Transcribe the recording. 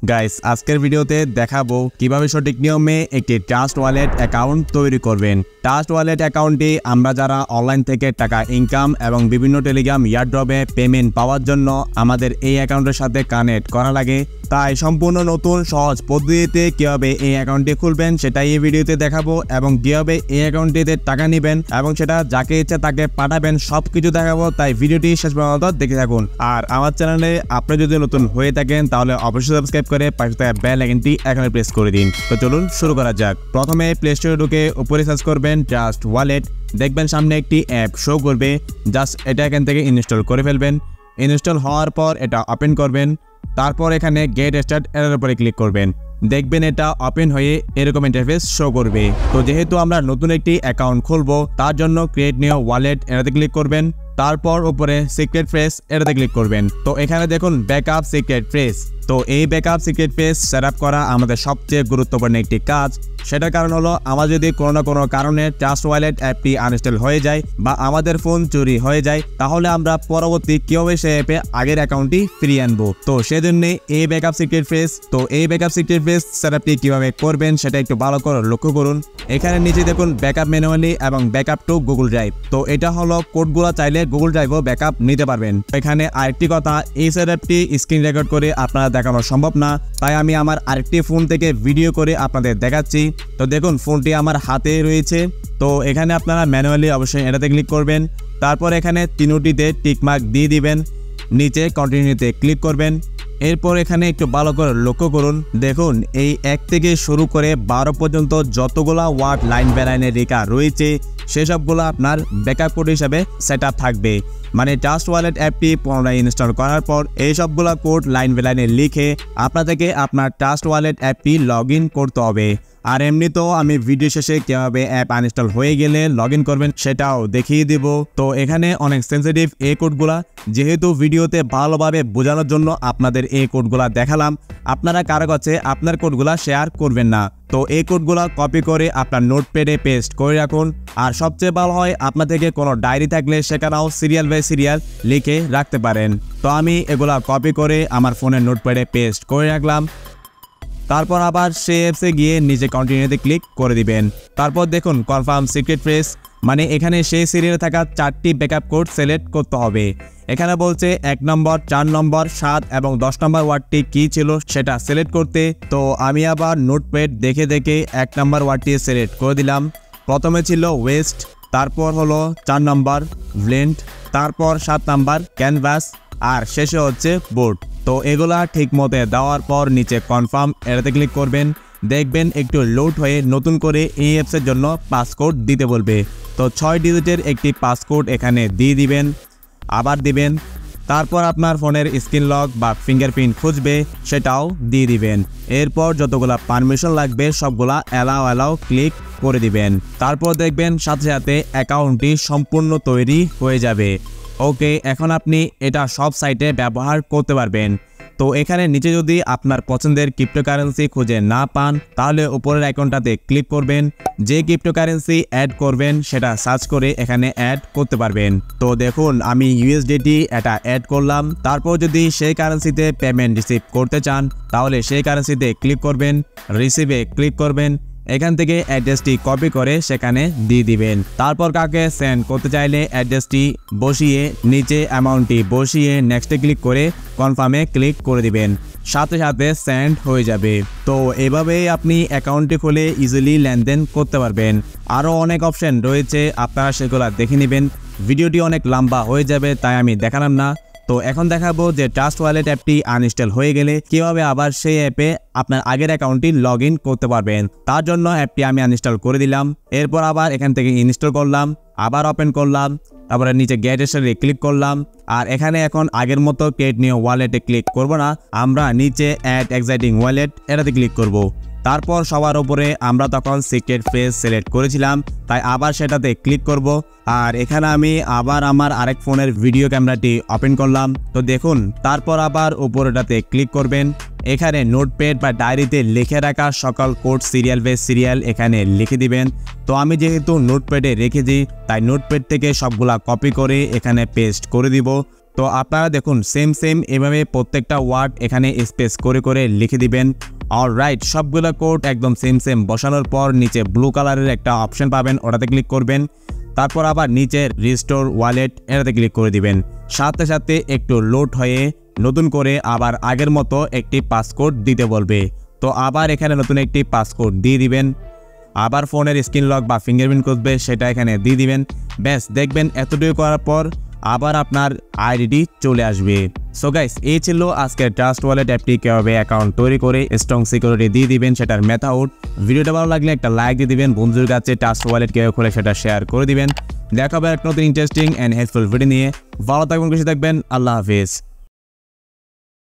Guys আজকের ভিডিওতে দেখাবো কিভাবে সঠিক নিয়মে একটি ট্রাস্ট ওয়ালেট অ্যাকাউন্ট তৈরি করবেন। ট্রাস্ট ওয়ালেট অ্যাকাউন্টটি আমরা যারা অনলাইন থেকে টাকা ইনকাম এবং বিভিন্ন টেলিগ্রাম এয়ারড্রপে পেমেন্ট পাওয়ার জন্য আমাদের এই অ্যাকাউন্টের সাথে কানেক্ট করা লাগে, তাই সম্পূর্ণ নতুন সহজ পদ্ধতিতে কিভাবে এই অ্যাকাউন্টটি খুলবেন সেটাই এই ভিডিওতে দেখাবো এবং কিভাবে এই অ্যাকাউন্টটিতে টাকা নেবেন এবং সেটা যাকে ইচ্ছা তাকে পাঠাবেন সবকিছু দেখাবো। তাই ভিডিওটি শেষ পর্যন্ত দেখে থাকুন। আর আমার চ্যানেলে আপনি যদি নতুন হয়ে থাকেন তাহলে অবশ্যই সাবস্ক্রাইব করে পাশে থাকা বেল আইকনটি এখানে প্রেস করে দিন। তো চলুন শুরু করা যাক। প্রথমে প্লে স্টোরে ঢুকে উপরে সার্চ করবেন ট্রাস্ট ওয়ালেট, দেখবেন সামনে একটি অ্যাপ শো করবে, জাস্ট এটা এখান থেকে ইনস্টল করে ফেলবেন। ইনস্টল হওয়ার পর এটা ওপেন করবেন, তারপর এখানে গেট স্টার্ট এর উপরে ক্লিক করবেন। দেখবেন এটা ওপেন হয়ে এরকম ইন্টারফেস শো করবে। তো যেহেতু আমরা নতুন একটি অ্যাকাউন্ট খুলবো তার জন্য ক্রিয়েট নিউ ওয়ালেট এটাতে ক্লিক করবেন, তারপর উপরে সিক্রেট ফ্রেজ এটাতে ক্লিক করবেন। তো এখানে দেখুন ব্যাকআপ সিক্রেট ফ্রেজ। তো এই ব্যাকআপ সিক্রেট ফ্রেজ সেটআপ করা আমাদের সবচেয়ে গুরুত্বপূর্ণ একটি কাজ। সেটার কারণ হলো আমার যদি কোনো না কোনো কারণে ট্রাস্ট ওয়ালেট অ্যাপটি আনইনস্টল হয়ে যায় বা আমাদের ফোন চুরি হয়ে যায়, তাহলে আমরা পরবর্তী কিভাবে সে অ্যাপে আগের অ্যাকাউন্টটি ফিরিয়ে আনবো। তো সেজন্য এই ব্যাকআপ সিক্রেট ফ্রেজ। তো এই ব্যাকআপ সিক্রেট ফ্রেজ সেটআপটি কিভাবে করবেন সেটা একটু ভালো করে লক্ষ্য করুন। এখানে নিচে দেখুন ব্যাকআপ ম্যানুয়ালি এবং ব্যাকআপ টু গুগল ড্রাইভ। তো এটা হলো কোডগুলো চাইলে গুগল ড্রাইভও ব্যাকআপ নিতে পারবেন। এখানে আরেকটি কথা, এই সেটআপটি স্ক্রিন রেকর্ড করে আপনারা দেখানো সম্ভব না, তাই আমি আমার আরেকটি ফোন থেকে ভিডিও করে আপনাদের দেখাচ্ছি। তো দেখুন ফোনটি আমার হাতে রয়েছে। তো এখানে আপনারা ম্যানুয়ালি অবশ্যই এটাতে ক্লিক করবেন, তারপর এখানে তিনটিতে টিকমার্ক দিয়ে দিবেন, নিচে কন্টিনিউতে ক্লিক করবেন। এরপর এখানে একটু ভালো করে লক্ষ্য করুন, দেখুন এই 1 থেকে শুরু করে 12 পর্যন্ত যতগুলা ওয়ার্ড লাইন বাই লাইনে লেখা রয়েছে সেসবগুলো আপনার ব্যাকআপ কোড হিসাবে সেট আপ থাকবে। মানে ট্রাস্ট ওয়ালেট অ্যাপটি পুনরায় ইনস্টল করার পর এই সবগুলো কোড লাইন বাই লাইনে লিখে আপনাদেরকে আপনার ট্রাস্ট ওয়ালেট অ্যাপটি লগ ইন করতে হবে। আর এমনিতেও আমি ভিডিও শেষে কীভাবে অ্যাপ আনইনস্টল হয়ে গেলে লগ ইন করবেন সেটাও দেখিয়ে দিব। তো এখানে অনেক সেন্সিটিভ এই কোডগুলা, যেহেতু ভিডিওতে ভালোভাবে বোঝানোর জন্য আপনাদের এই কোডগুলা দেখালাম, আপনারা কারো কাছে আপনার কোডগুলা শেয়ার করবেন না। তো এই কোডগুলা কপি করে আপনার নোটপ্যাডে পেস্ট করে রাখুন। আর সবচেয়ে ভালো হয় আপনার থেকে কোনো ডায়েরি থাকলে সেখানেও সিরিয়াল বাই সিরিয়াল লিখে রাখতে পারেন। তো আমি এগুলা কপি করে আমার ফোনের নোটপ্যাডে পেস্ট করে রাখলাম। তারপর আবার সেই অ্যাপসে গিয়ে নিচে কন্টিনিউতে ক্লিক করে দিবেন। তারপর দেখুন কনফার্ম সিক্রেট ফ্রেজ, মানে এখানে সেই সিরিয়ালে থাকা 4টি ব্যাকআপ কোড সিলেক্ট করতে হবে। এখানে বলছে 1 নম্বর, 4 নম্বর, 7 এবং 10 নম্বর ওয়ার্ডটি কী ছিল সেটা সিলেক্ট করতে। তো আমি আবার নোটপ্যাড দেখে 1 নম্বর ওয়ার্ডটি সিলেক্ট করে দিলাম। প্রথমে ছিল ওয়েস্ট, তারপর হলো 4 নম্বর ব্লেন্ড, তারপর 7 নম্বর ক্যানভাস, আর শেষে হচ্ছে বোর্ড। তো এগুলা ঠিক মতো দেওয়ার পর নিচে কনফার্ম এটাতে ক্লিক করবেন। দেখবেন একটু লোড হয়ে নতুন করে এই অ্যাপসের জন্য পাসকোড দিতে বলবে। তো 6 ডিজিটের একটি পাসকোড এখানে দিয়ে দিবেন, আবার দিবেন। তারপর আপনার ফোনের স্ক্রিন লক বা ফিঙ্গারপ্রিন্ট খুঁজবে, সেটাও দিয়ে দিবেন। এরপর যতগুলা পারমিশন লাগবে সবগুলা অ্যালাও ক্লিক করে দিবেন। তারপর দেখবেন সাথে সাথে অ্যাকাউন্টটি সম্পূর্ণ তৈরি হয়ে যাবে। ওকে, এখন আপনি এটা সব সাইটে ব্যবহার করতে পারবেন। তো এখানে নিচে যদি আপনার পছন্দের ক্রিপ্টোকারেন্সি খুঁজে না পান তাহলে উপরের আইকনটাতে ক্লিক করবেন, যে ক্রিপ্টোকারেন্সি অ্যাড করবেন সেটা সার্চ করে এখানে অ্যাড করতে পারবেন। তো দেখুন আমি ইউএসডিটি এটা অ্যাড করলাম। তারপর যদি সেই কারেন্সিতে পেমেন্ট রিসিভ করতে চান তাহলে সেই কারেন্সিতে ক্লিক করবেন, রিসিভে ক্লিক করবেন, এখান থেকে অ্যাড্রেসটি কপি করে সেখানে দিয়ে দিবেন। তারপর কাকে সেন্ড করতে চাইলে অ্যাড্রেসটি বসিয়ে নিচে অ্যামাউন্টটি বসিয়ে নেক্সটে ক্লিক করে কনফার্মে ক্লিক করে দিবেন, সাথে সাথে সেন্ড হয়ে যাবে। তো এভাবেই আপনি অ্যাকাউন্টটি খুলে ইজিলি লেনদেন করতে পারবেন। আরও অনেক অপশন রয়েছে, আপনারা সেগুলো দেখে নেবেন। ভিডিওটি অনেক লম্বা হয়ে যাবে তাই আমি দেখালাম না। তো এখন দেখাবো যে ট্রাস্ট ওয়ালেট অ্যাপটি আনইনস্টল হয়ে গেলে কিভাবে আবার সেই অ্যাপে আপনার আগের অ্যাকাউন্টটি লগ ইন করতে পারবেন। তার জন্য অ্যাপটি আমি আনইনস্টল করে দিলাম। এরপর আবার এখান থেকে ইনস্টল করলাম, আবার ওপেন করলাম, তারপরে নিচে গেট স্টার্টে ক্লিক করলাম। আর এখানে এখন আগের মতো ক্রিয়েট নিউ ওয়ালেটে ক্লিক করব না, আমরা নিচে অ্যাড এক্সাইটিং ওয়ালেট এটাতে ক্লিক করব। তারপর সবার উপরে আমরা তখন সিক্রেট ফ্রেজ সিলেক্ট করেছিলাম, তাই আবার সেটাতে ক্লিক করব। আর এখানে আমি আবার আমার আরেক ফোনের ভিডিও ক্যামেরাটি ওপেন করলাম। তো দেখুন তারপর আবার উপরেটাতে ক্লিক করবেন। এখানে নোটপ্যাড বা ডায়েরিতে লিখে রাখা সকল কোড সিরিয়াল বাই সিরিয়াল এখানে লিখে দিবেন। তো আমি যেহেতু নোটপ্যাডে রেখেছি তাই নোটপ্যাড থেকে সবগুলা কপি করে এখানে পেস্ট করে দিব। তো আপনারা দেখুন সেম এভাবে প্রত্যেকটা ওয়ার্ড এখানে স্পেস করে করে লিখে দিবেন। অলরাইট, সবগুলো কোড একদম সেম বসানোর পর নিচে ব্লু কালারের একটা অপশন পাবেন, ওটাতে ক্লিক করবেন। তারপর আবার নিচে রিস্টোর ওয়ালেট এটাতে ক্লিক করে দিবেন। সাথে সাথে একটু লোড হয়ে নতুন করে আবার আগের মতো একটি পাসকোড দিতে বলবে। তো আবার এখানে নতুন একটি পাসকোড দিয়ে দিবেন। আবার ফোনের স্ক্রিন লক বা ফিঙ্গারপ্রিন্ট করবে, সেটা এখানে দিয়ে দিবেন। ব্যাস, দেখবেন এতটুকু করার পর আবার আপনার আইডি চলে আসবে। সো গাইস, এই ছিল আজকের ট্রাস্ট ওয়ালেট অ্যাপটি কীভাবে অ্যাকাউন্ট তৈরি করে স্ট্রং সিকিউরিটি দিয়ে দিবেন সেটার মেথড। ভিডিওটা ভালো লাগলে একটা লাইক দিয়ে দিবেন, বন্ধুদের কাছে ট্রাস্ট ওয়ালেট কীভাবে খুলে সেটা শেয়ার করে দিবেন। দেখা হবে এক নতুন ইন্টারেস্টিং অ্যান্ড হেল্পফুল ভিডিও নিয়ে। ভালো থাকবেন, খুশি থাকবেন, আল্লাহ হাফিজ।